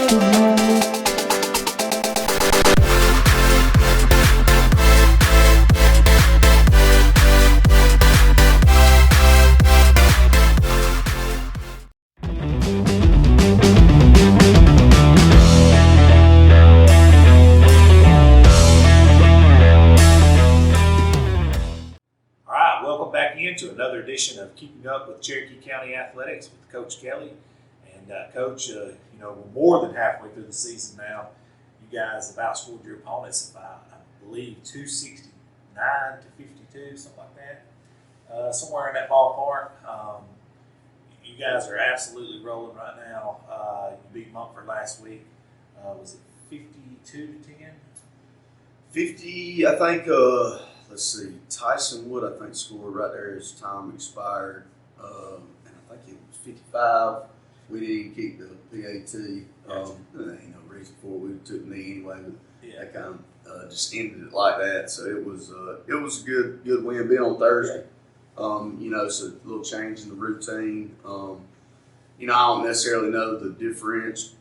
Welcome back into another edition of Keeping Up with Cherokee County Athletics with Coach Kelly. And Coach, we're more than halfway through the season now. You guys have outscored your opponents by, I believe, 269 to 52, something like that. Somewhere in that ballpark. You guys are absolutely rolling right now. You beat Mumford last week. Was it 52 to 10? 50, I think. Let's see, Tyson Wood, I think, scored right there as time expired. And I think it was 55. We didn't keep the PAT. Gotcha. There ain't no reason for it. We took the knee anyway, but Yeah. that kind of just ended it like that. So it was a good win. Being on Thursday, so a little change in the routine. I don't necessarily know the differential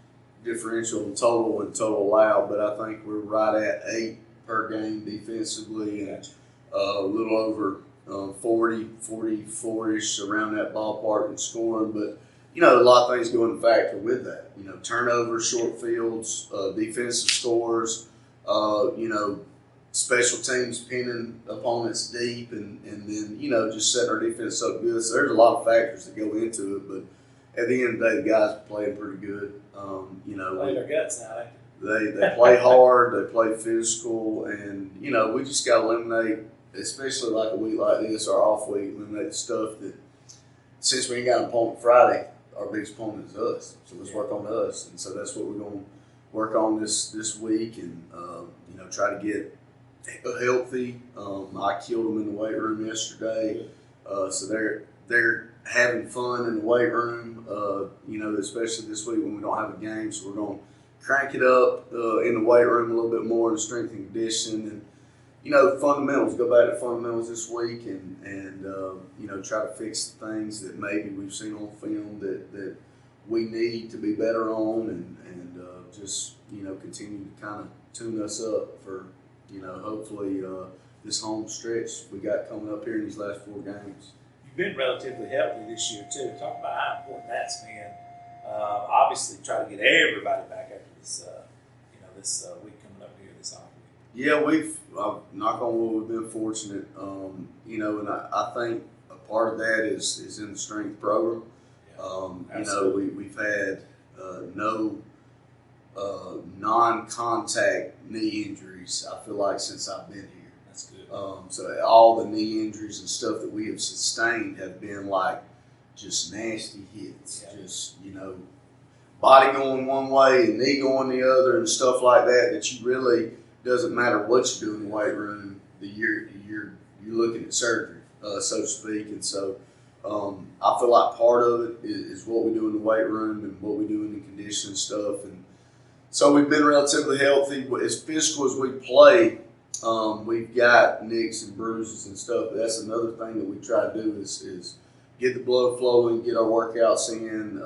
in total and total allowed, but I think we're right at 8 per game defensively, and a little over 44-ish around that ballpark in scoring. But, a lot of things go into factor with that. Turnovers, short fields, defensive scores, special teams pinning opponents deep, and then, just setting our defense up good. So there's a lot of factors that go into it. But at the end of the day, the guys are playing pretty good. Play their guts out. They play hard, they play physical, and, we just got to eliminate, especially like a week like this, our off week, eliminate the stuff that, since we ain't got an opponent Friday, our biggest opponent is us. So let's work on us. And so that's what we're going to work on this week, and, try to get healthy. I killed them in the weight room yesterday. So they're having fun in the weight room, especially this week when we don't have a game. So we're going to crank it up in the weight room a little bit more in strength and conditioning, and fundamentals. Go back to fundamentals this week, and try to fix the things that maybe we've seen on film that we need to be better on, and just continue to kind of tune us up for hopefully this home stretch we got coming up here in these last 4 games. You've been relatively healthy this year too. Talk about how important that's been. Obviously, try to get everybody back after this, this week coming up here this off week. Yeah, we've knock on wood, we've been fortunate. And I think a part of that is in the strength program. We've had no non-contact knee injuries, I feel like, since I've been here. That's good. So all the knee injuries and stuff that we have sustained have been like just nasty hits, just, body going one way and knee going the other and stuff like that you really, doesn't matter what you do in the weight room, you're looking at surgery, so to speak. And so I feel like part of it is what we do in the weight room and what we do in the conditioning stuff. And so we've been relatively healthy. As physical as we play, we've got nicks and bruises and stuff. That's another thing that we try to do is get the blood flowing, get our workouts in,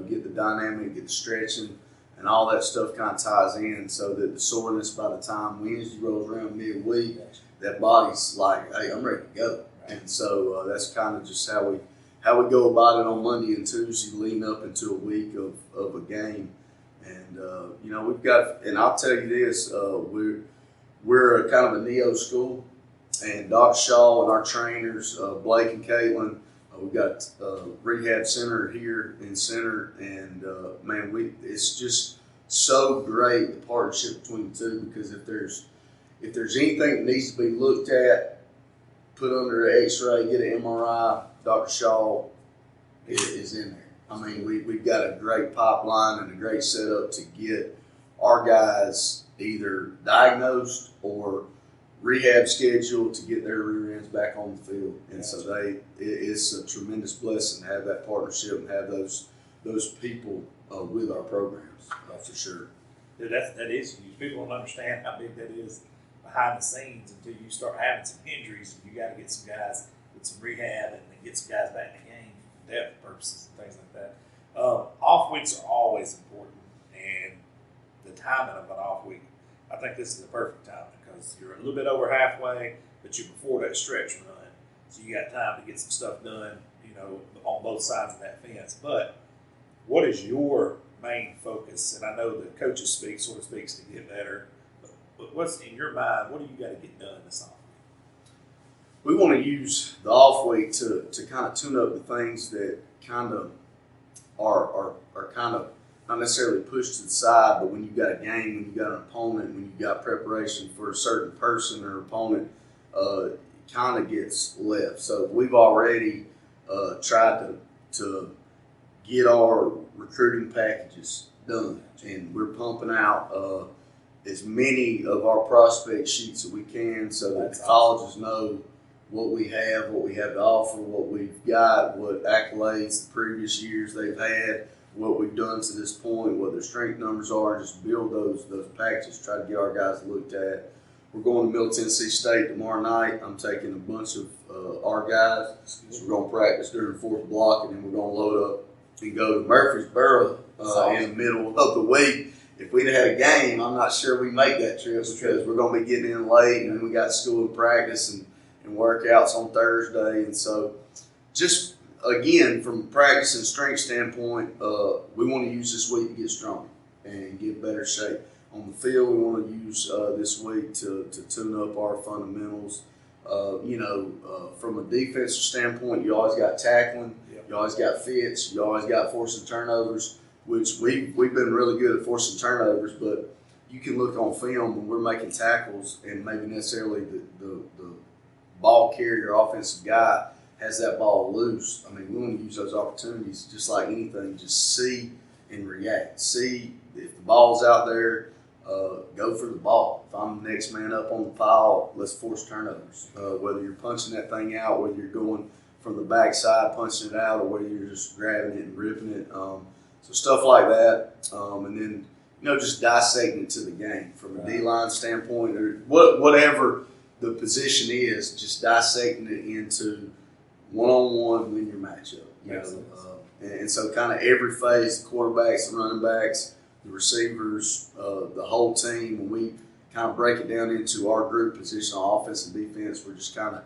get the dynamic, get the stretching, and all that stuff kind of ties in so that the soreness by the time Wednesday rolls around midweek, that body's like, hey, I'm ready to go. And so that's kind of just how we go about it on Monday and Tuesday, leading up into a week of a game. And we've got, and I'll tell you this, we're kind of a neo school, and Dr. Shaw and our trainers, Blake and Caitlin, we've got rehab center here in center, and it's just so great, the partnership between the two, because if there's anything that needs to be looked at, put under an X-ray, get an MRI, Dr. Shaw is in there. I mean, we've got a great pipeline and a great setup to get our guys either diagnosed or rehab scheduled to get their rear ends back on the field. And so it's a tremendous blessing to have that partnership and have those people with our programs, for sure. Dude, that is huge. People don't understand how big that is behind the scenes until you start having some injuries. You got to get some guys with some rehab and get some guys back in the game for depth purposes and things like that. Off weeks are always important, and timing of an off week, I think this is the perfect time because you're a little bit over halfway, but you're before that stretch run. So you got time to get some stuff done, on both sides of that fence. But what is your main focus? And I know the coaches sort of speaks to get better, but what's in your mind? What do you got to get done this off week? We want to use the off week to kind of tune up the things that kind of are kind of not necessarily pushed to the side, but when you got a game, when you got an opponent, when you got preparation for a certain person or opponent, it kind of gets left. So we've already tried to get our recruiting packages done, and we're pumping out as many of our prospect sheets as we can so that the colleges know what we have to offer, what we've got, what accolades the previous years they've had, what we've done to this point, what their strength numbers are, just build those packages, try to get our guys looked at. We're going to Middle Tennessee State tomorrow night. I'm taking a bunch of our guys. So we're going to practice during the fourth block, and then we're going to load up and go to Murfreesboro in the middle of the week. If we'd have had a game, I'm not sure we make that trip because we're going to be getting in late, and then we got school and practice and workouts on Thursday. And so just, again, from a practice and strength standpoint, we want to use this week to get stronger and get better shape. On the field, we want to use this week to tune up our fundamentals. From a defensive standpoint, you always got tackling, you always got fits, you always got forcing turnovers, which we've been really good at forcing turnovers, but you can look on film when we're making tackles and maybe necessarily the ball carrier, offensive guy has that ball loose. I mean, we want to use those opportunities just like anything, just see and react. See if the ball's out there, go for the ball. If I'm the next man up on the pile, let's force turnovers. Whether you're punching that thing out, whether you're going from the backside, punching it out, or whether you're just grabbing it and ripping it. So stuff like that. And then, just dissecting it to the game from a D-line standpoint or whatever the position is, just dissecting it into one-on-one, win your matchup. And so kind of every phase, the quarterbacks, the running backs, the receivers, the whole team, when we kind of break it down into our group position on offense and defense, we're just kind of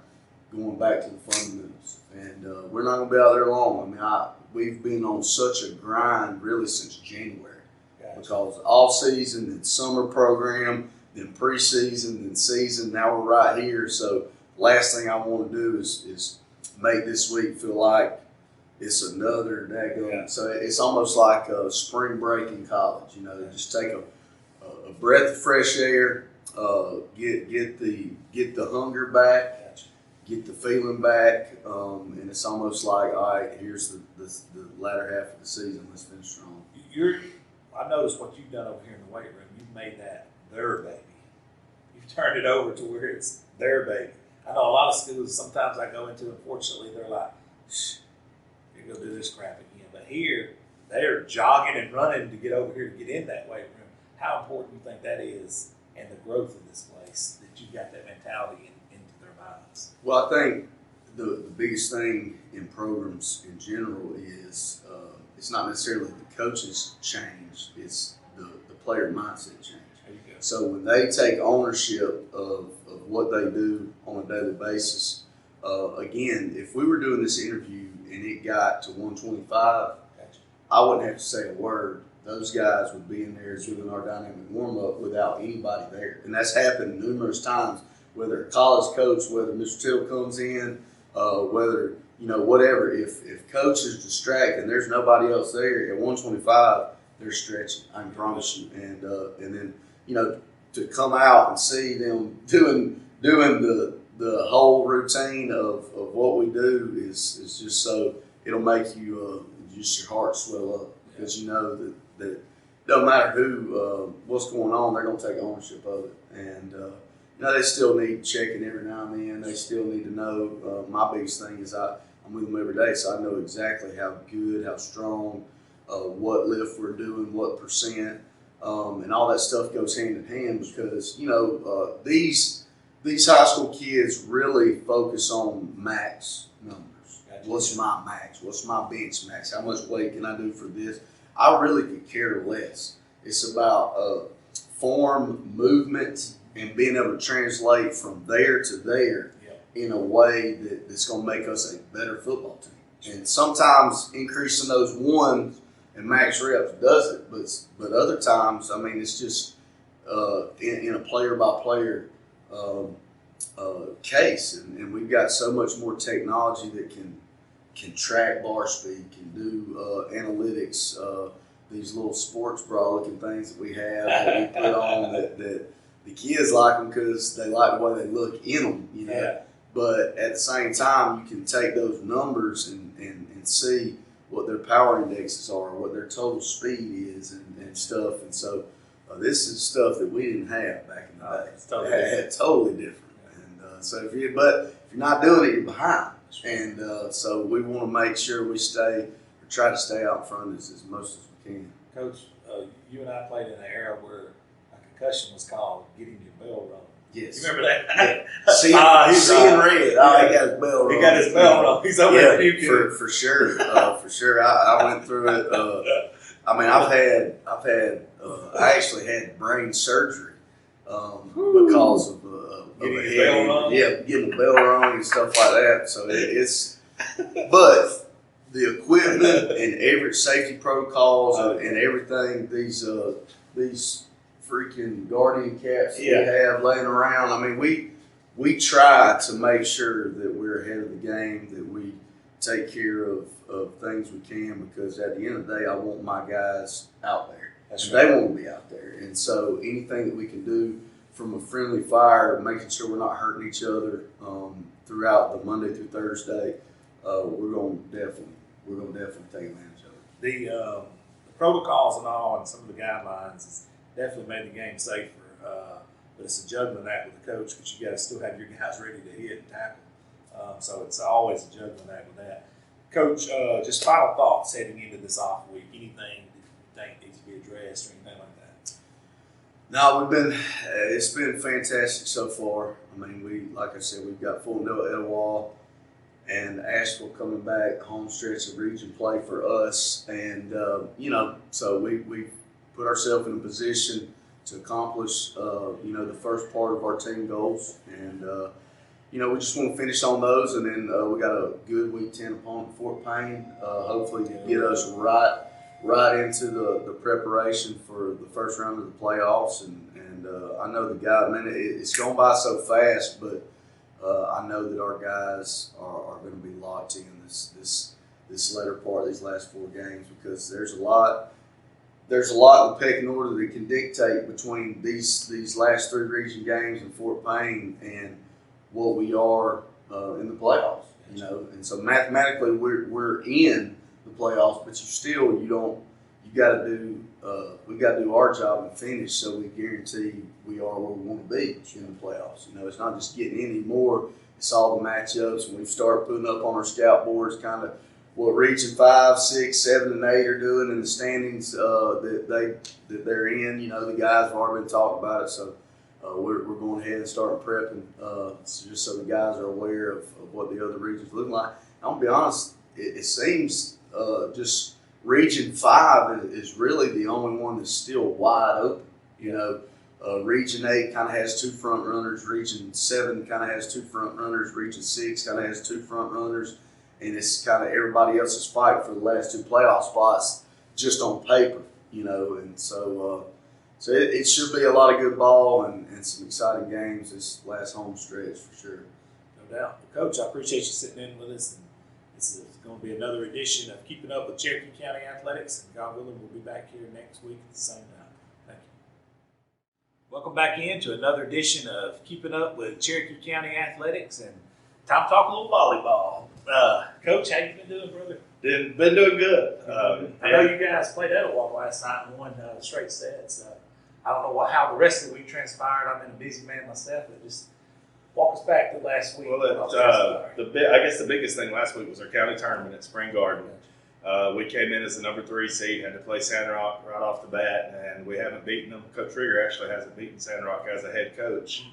going back to the fundamentals. And we're not going to be out there long. I mean, we've been on such a grind really since January. Gotcha. Because all season, then summer program, then preseason, then season, now we're right here. So last thing I want to do is make this week feel like it's another daggone. Yeah. So it's almost like a spring break in college. Just take a breath of fresh air, get the hunger back, gotcha. Get the feeling back, and it's almost like, all right, here's the latter half of the season. Let's finish strong. I noticed what you've done over here in the weight room. You've made that their baby. You've turned it over to where it's their baby. I know a lot of schools. Sometimes I go into, unfortunately, they're like, shh. Go do this crap again. But here, they're jogging and running to get over here to get in that weight room. How important do you think that is and the growth of this place that you got that mentality into their minds? Well, I think the biggest thing in programs in general is it's not necessarily the coaches change, it's the player mindset change. There you go. So when they take ownership of what they do on a daily basis, again, if we were doing this interview and it got to 125, gotcha. I wouldn't have to say a word. Those guys would be in there doing our dynamic warm-up without anybody there. And that's happened numerous times, whether a college coach, whether Mr. Tittle comes in, whether, whatever. If coach is distracted and there's nobody else there, at 125, they're stretching, I can promise you. And then, to come out and see them doing the whole routine of what we do is just so it'll make you just your heart swell up because you know that no matter who what's going on, they're going to take ownership of it. And they still need checking every now and then. They still need to know. My biggest thing is I'm with them every day, so I know exactly how good, how strong, what lift we're doing, what percent, and all that stuff goes hand in hand because these high school kids really focus on max numbers. Gotcha. What's my max? What's my bench max? How much weight can I do for this? I really could care less. It's about form, movement, and being able to translate from there to there in a way that's going to make us a better football team. And sometimes increasing those ones and max reps does it, but other times, I mean, it's just in a player by player case, and we've got so much more technology that can track bar speed, can do analytics, these little sports bra looking things that we have that we put on that the kids like them because they like the way they look in them, you know. Yeah. But at the same time, you can take those numbers and see what their power indexes are, what their total speed is, and stuff. And so this is stuff that we didn't have back in the day. It's totally different. Totally different. And so if you're not doing it, you're behind. And so we want to make sure we try to stay out in front as most as we can. Coach, you and I played in an era where a concussion was called getting your bell rung. Yes. You remember that? Seeing red. He got his bell rung. He got his bell rung. He's over there puking. For sure. For sure. I went through it. I mean, I actually had brain surgery because of getting a bell rung. Yeah, getting a bell rung and stuff like that. So but the equipment and every safety protocols and everything, these freaking Guardian caps that we have laying around. I mean, we try to make sure that we're ahead of the game, that we take care of things we can, because at the end of the day, I want my guys out there. They want to be out there. And so anything that we can do from a friendly fire, making sure we're not hurting each other throughout the Monday through Thursday, we're going to definitely take advantage of it. The protocols and all, and some of the guidelines has definitely made the game safer. But it's a juggling act with the coach, because you got to still have your guys ready to hit and tackle. So it's always a juggling act with that. Coach, just final thoughts heading into this off week. Anything that you think needs to be addressed or anything like that? No, it's been fantastic so far. I mean, like I said, we've got Fulton Etowah and Asheville coming back, home stretch of region play for us. And, so we put ourselves in a position to accomplish, the first part of our team goals. And, we just want to finish on those. And then we got a good Week 10 opponent, Fort Payne, hopefully to get us right into the preparation for the first round of the playoffs. And I know the guy, man, it's gone by so fast, but I know that our guys are going to be locked in this latter part, these last 4 games, because there's a lot in the pecking order that can dictate between these last 3 region games in Fort Payne and what we are in the playoffs. And so mathematically we're in the playoffs, but we got to do our job and finish, so we guarantee we are where we want to be in the playoffs. It's not just getting any more; it's all the matchups, and we've started putting up on our scout boards kind of what region 5, 6, 7, and 8 are doing in the standings that they're in. The guys have already been talking about it, so we're going ahead and starting prepping just so the guys are aware of what the other regions look like. I'm gonna be honest; it seems just Region 5 is really the only one that's still wide open. Region 8 kind of has 2 front runners. Region 7 kind of has 2 front runners. Region 6 kind of has 2 front runners. And it's kind of everybody else's fight for the last 2 playoff spots just on paper, And so it should be a lot of good ball and some exciting games this last home stretch for sure. No doubt. Coach, I appreciate you sitting in with us. This is going to be another edition of Keeping Up with Cherokee County Athletics. And God willing, we'll be back here next week at the same time. Thank you. Welcome back into another edition of Keeping Up with Cherokee County Athletics. And time to talk a little volleyball. Coach, how you been doing, brother? Been doing good. I know you guys played Etowah last night and won straight sets. I don't know how the rest of the week transpired. I've been a busy man myself, but just walk us back to last week. Well, I guess the biggest thing last week was our county tournament at Spring Garden. We came in as the number 3 seed, had to play Sandrock right off the bat, and we haven't beaten them. Coach Rieger actually hasn't beaten Sandrock as a head coach.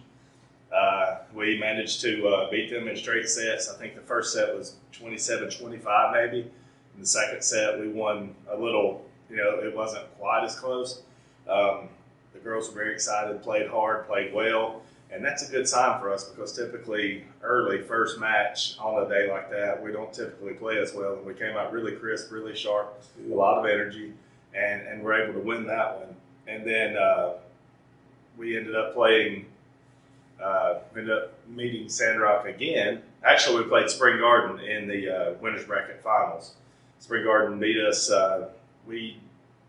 We managed to beat them in straight sets. I think the first set was 27-25 maybe. In the second set, we won a little, it wasn't quite as close. the girls were very excited, played hard, played well. And that's a good sign for us because typically early first match on a day like that, we don't typically play as well. And we came out really crisp, really sharp, a lot of energy, and we're able to win that one. And then we ended up playing, meeting Sandrock again. Actually, we played Spring Garden in the winners bracket finals. Spring Garden beat us. We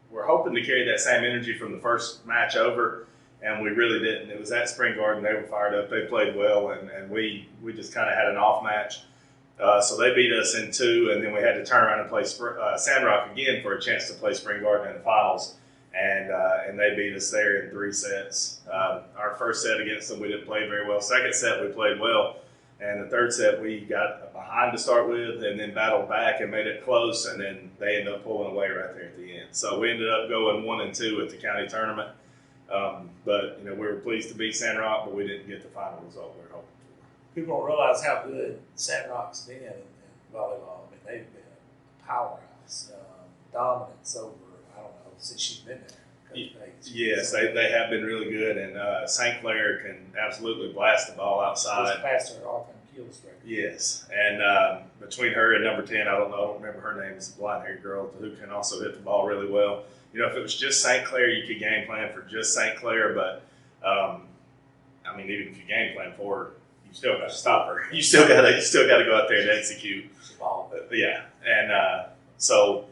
were hoping to carry that same energy from the first match over, and we really didn't. It was at Spring Garden. They were fired up. They played well, and we just kind of had an off match. So they beat us in 2, and then we had to turn around and play Sandrock again for a chance to play Spring Garden in the finals. And they beat us there in 3 sets. Our first set against them, we didn't play very well. Second set, we played well. And the third set, we got behind to start with and then battled back and made it close. And then they ended up pulling away right there at the end. So we ended up going 1 and 2 at the county tournament. But, we were pleased to beat Sandrock, but we didn't get the final result we were hoping for. People don't realize how good Sandrock's been in volleyball. I mean, they've been a powerhouse, dominance over, I don't know, since she's been there. Yes, they have been really good, and St. Clair can absolutely blast the ball outside. Just passed her all-time kills record. Yes, and between her and number 10, I don't remember her name, is a blonde-haired girl who can also hit the ball really well. If it was just St. Clair, you could game plan for just St. Clair, but even if you game plan for her, you still got to stop her. You still got to go out there and execute. Yeah, and so.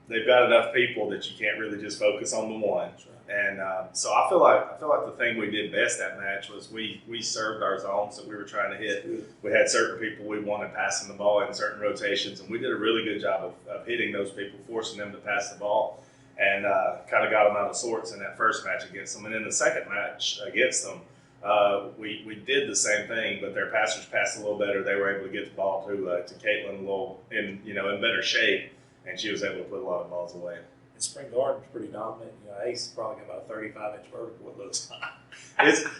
They've got enough people that you can't really just focus on the one. And so I feel like the thing we did best that match was we served our zones that we were trying to hit. We had certain people we wanted passing the ball in certain rotations, and we did a really good job of hitting those people, forcing them to pass the ball, and kind of got them out of sorts in that first match against them. And in the second match against them, we did the same thing, but their passers passed a little better. They were able to get the ball to Caitlin a little in better shape. And she was able to put a lot of balls away. And Spring Garden's pretty dominant. Ace probably got about a 35-inch vertical, it looks like.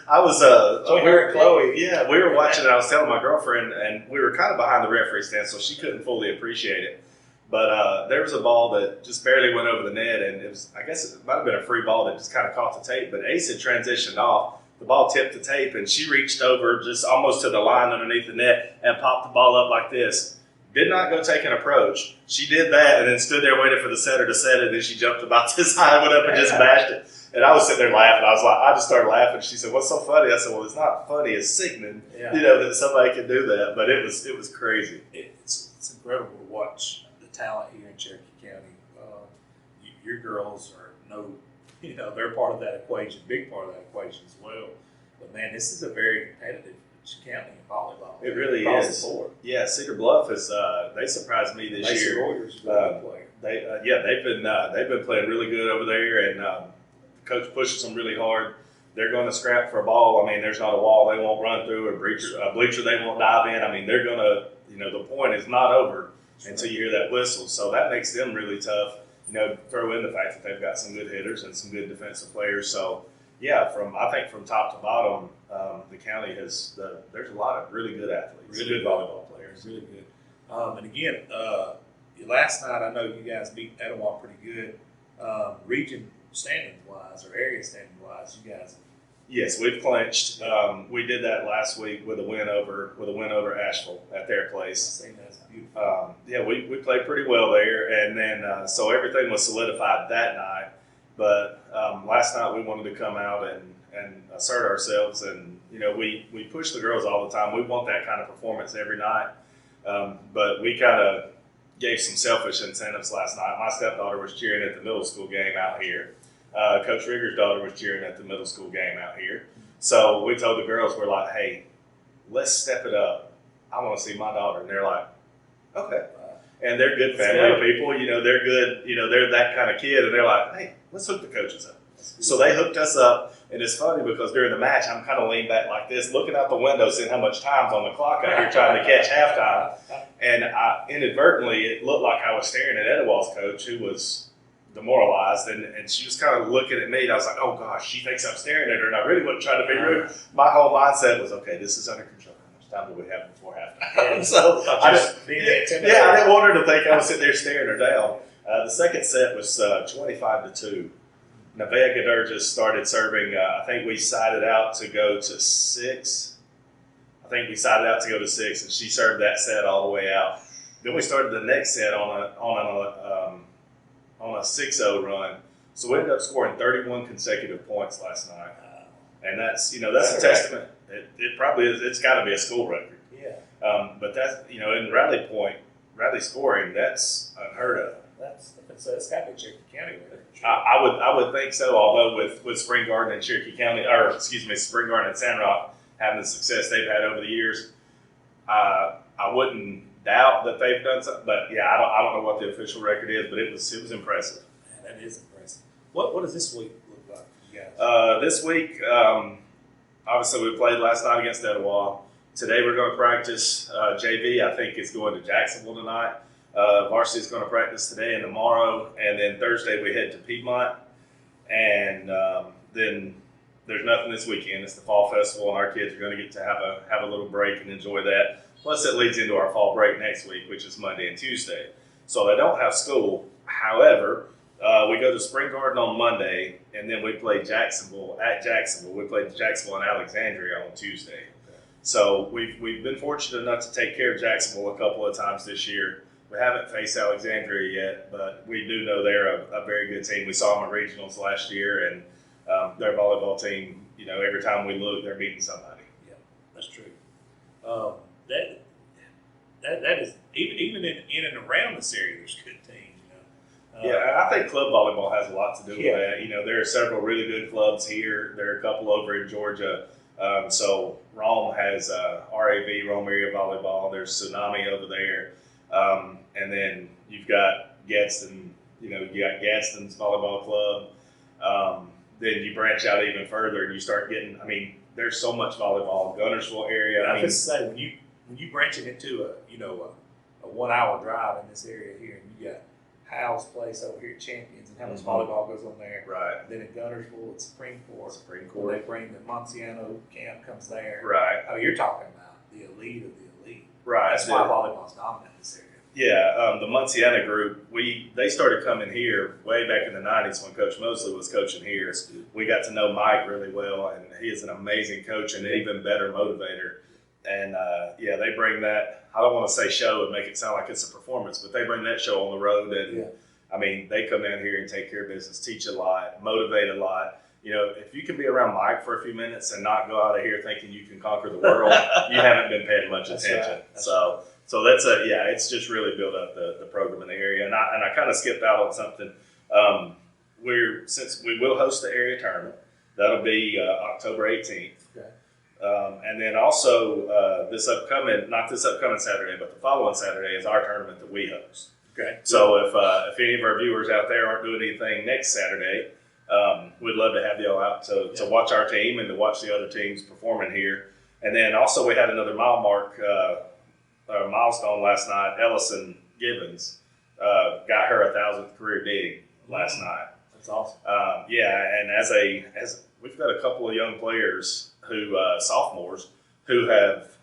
I was her and Chloe. Yeah, we were watching it. I was telling my girlfriend, and we were kind of behind the referee stand, so she couldn't fully appreciate it. But there was a ball that just barely went over the net, and I guess it might have been a free ball that just kind of caught the tape. But Ace had transitioned off. The ball tipped the tape, and she reached over just almost to the line underneath the net and popped the ball up like this. Did not go take an approach. She did that and then stood there waiting for the setter to set it. And then she jumped about this high, went up and just bashed it. And I was sitting there laughing. I just started laughing. She said, "What's so funny?" I said, "Well, it's not funny. It's sickening. That somebody can do that." But it was crazy. It's incredible to watch the talent here in Cherokee County. Your girls are they're part of that equation, big part of that equation as well. But man, this is a very competitive county in volleyball. It really is. The board. Yeah, Cedar Bluff is. They surprised me this year. Warriors, player. They've been playing really good over there, and coach pushes them really hard. They're going to scrap for a ball. There's not a wall they won't run through, a bleacher they won't dive in. They're going to. The point is not over until you hear that whistle. So that makes them really tough. Throw in the fact that they've got some good hitters and some good defensive players. So. Yeah, from top to bottom, the county has there's a lot of really good athletes, really good volleyball players. Really good. And again, last night I know you guys beat Etowah pretty good. Region standings wise or area standings wise, you guys. Yes, we've clinched. We did that last week with a win over Asheville at their place. I think that's beautiful. We played pretty well there, and then so everything was solidified that night. But last night we wanted to come out and assert ourselves, and we push the girls all the time. We want that kind of performance every night, but we kind of gave some selfish incentives last night. My stepdaughter was cheering at the middle school game out here. Coach Rigger's daughter was cheering at the middle school game out here. So we told the girls, we're like, "Hey, let's step it up. I want to see my daughter," and they're like, "Okay." And they're good family people, they're good, they're that kind of kid, and they're like, "Hey, let's hook the coaches up." So they hooked us up, and it's funny because during the match, I'm kind of leaned back like this, looking out the window, seeing how much time's on the clock out here trying to catch halftime. And inadvertently, it looked like I was staring at Etowah's coach, who was demoralized, and she was kind of looking at me, and I was like, "Oh gosh, she thinks I'm staring at her," and I really wasn't trying to be rude. My whole mindset was, "Okay, this is under control. How much time do we have before halftime?" So I didn't want her to think I was sitting there staring her down. The second set was 25-2. Nevaeh Gadurgis started serving. I think we sided out to go to 6. I think we sided out to go to 6, and she served that set all the way out. Then we started the next set on a 6-0 run. So we ended up scoring 31 consecutive points last night, and that's a testament. It probably is. It's got to be a school record. Yeah. But that's in rally scoring, that's unheard of. It's got to be Cherokee County record. I would think so. Although with Spring Garden and Cherokee County, Spring Garden and Sandrock having the success they've had over the years, I wouldn't doubt that they've done something. But yeah, I don't know what the official record is, but it was impressive. Man, that is impressive. What does this week look like for you guys? This week, obviously we played last night against Etowah. Today we're going to practice. JV, I think, is going to Jacksonville tonight. Varsity is going to practice today and tomorrow, and then Thursday we head to Piedmont, and then there's nothing this weekend. It's the Fall Festival, and our kids are going to get to have a little break and enjoy that. Plus, it leads into our fall break next week, which is Monday and Tuesday. So they don't have school. However, we go to Spring Garden on Monday, and then we play Jacksonville at Jacksonville. We played Jacksonville and Alexandria on Tuesday. So we've been fortunate enough to take care of Jacksonville a couple of times this year. We haven't faced Alexandria yet, but we do know they're a very good team. We saw them at regionals last year, and their volleyball team, every time we look, they're beating somebody. Yeah, that's true. That is even in and around this area, there's good teams. Yeah, I think club volleyball has a lot to do with Yeah. that. There are several really good clubs here. There are a couple over in Georgia. So Rome has RAV, Rome Area Volleyball. There's Tsunami over there. And then you've got Gadsden, you got Gadsden's volleyball club. Then you branch out even further and you start getting, there's so much volleyball. Gunnersville area. I was going to say, when you branch it into a 1 hour drive in this area here, and you got Hal's place over here at Champions, and how much volleyball goes on there. Right. Then at Gunnersville, it's Supreme Court. When they bring the Monsiano camp comes there. Right. You're talking about the elite of the elite. Right. That's why volleyball's dominant in this area. Yeah, the Monsiano group, they started coming here way back in the 90s when Coach Mosley was coaching here. We got to know Mike really well, and he is an amazing coach and an even better motivator. And, they bring that, I don't want to say show and make it sound like it's a performance, but they bring that show on the road. And, they come down here and take care of business, teach a lot, motivate a lot. If you can be around Mike for a few minutes and not go out of here thinking you can conquer the world, you haven't been paying much attention. Right. So that's it's just really built up the program in the area. And I kind of skipped out on something. Since we will host the area tournament, that'll be October 18th. Okay. And then also not this upcoming Saturday, but the following Saturday is our tournament that we host. Okay. So if any of our viewers out there aren't doing anything next Saturday, we'd love to have y'all out to watch our team and to watch the other teams performing here. And then also we had another milestone last night. Ellison Gibbons got her 1,000th career dig last night. That's awesome. And as we've got a couple of young players who sophomores who have,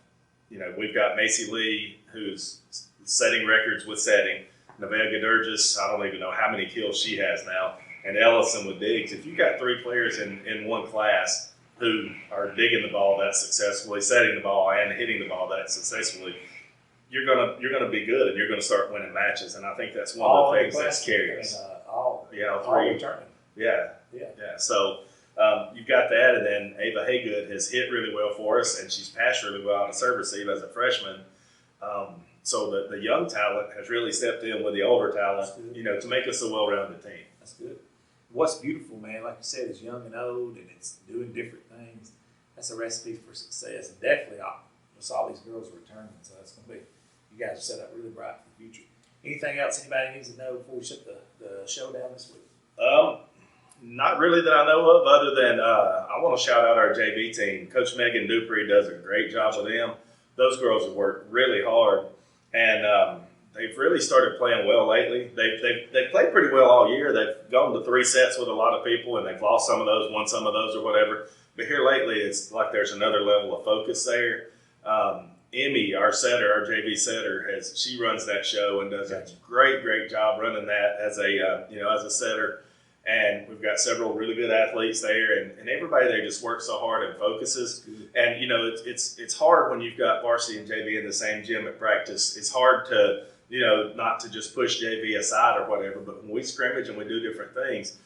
we've got Macy Lee who's setting records with setting. Nevaeh Gadurgis, I don't even know how many kills she has now, and Ellison with digs. If you got 3 players in one class who are digging the ball that successfully, setting the ball, and hitting the ball that successfully, you're gonna be good, and you're gonna start winning matches. And I think that's one of the things that's carries. All 3. returning. Yeah. So you've got that, and then Ava Haygood has hit really well for us, and she's passed really well on the serve receive as a freshman. So the young talent has really stepped in with the older talent, to make us a well-rounded team. That's good. What's beautiful, man, like you said, is young and old, and it's doing different things. That's a recipe for success. And definitely, I saw these girls returning, so that's going to be, you guys are set up really bright for the future. Anything else anybody needs to know before we shut the show down this week? Not really that I know of, other than I want to shout out our JV team. Coach Megan Dupree does a great job with them. Those girls have worked really hard, and they've really started playing well lately. They've played pretty well all year. They've gone to 3 sets with a lot of people, and they've lost some of those, won some of those, or whatever. But here lately, it's like there's another level of focus there. Emmy, our JV setter, she runs that show and does a great job running that as a setter. And we've got several really good athletes there, and everybody there just works so hard and focuses. And you know, it's hard when you've got varsity and JV in the same gym at practice. It's hard to, you know, not to just push JV aside or whatever. But when we scrimmage and we do different things,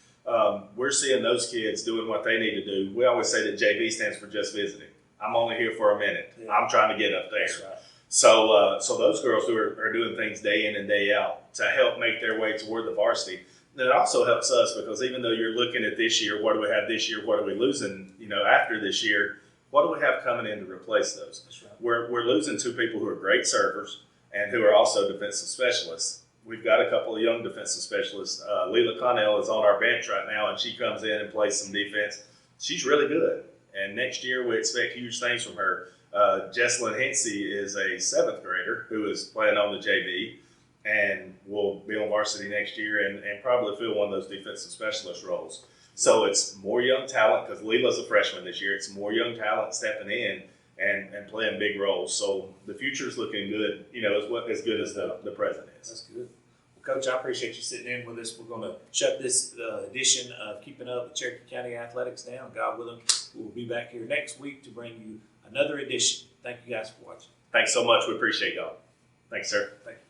we're seeing those kids doing what they need to do. We always say that JV stands for just visiting. I'm only here for a minute. Yeah. I'm trying to get up there. That's right. So those girls are doing things day in and day out to help make their way toward the varsity. And it also helps us because even though you're looking at this year, what do we have this year? What are we losing? You know, after this year, what do we have coming in to replace those? That's right. We're losing two people who are great servers and who are also defensive specialists. We've got a couple of young defensive specialists. Leela Connell is on our bench right now, and she comes in and plays some defense. She's really good. And next year, we expect huge things from her. Jesselyn Hensey is a 7th grader who is playing on the JV and will be on varsity next year and probably fill one of those defensive specialist roles. So it's more young talent because Leela's a freshman this year. It's more young talent stepping in and playing big roles. So the future's looking good, you know, as good as the present is. That's good. Well, Coach, I appreciate you sitting in with us. We're going to shut this edition of Keeping Up with Cherokee County Athletics down. God willing, we'll be back here next week to bring you another edition. Thank you guys for watching. Thanks so much. We appreciate y'all. Thanks, sir. Thank you.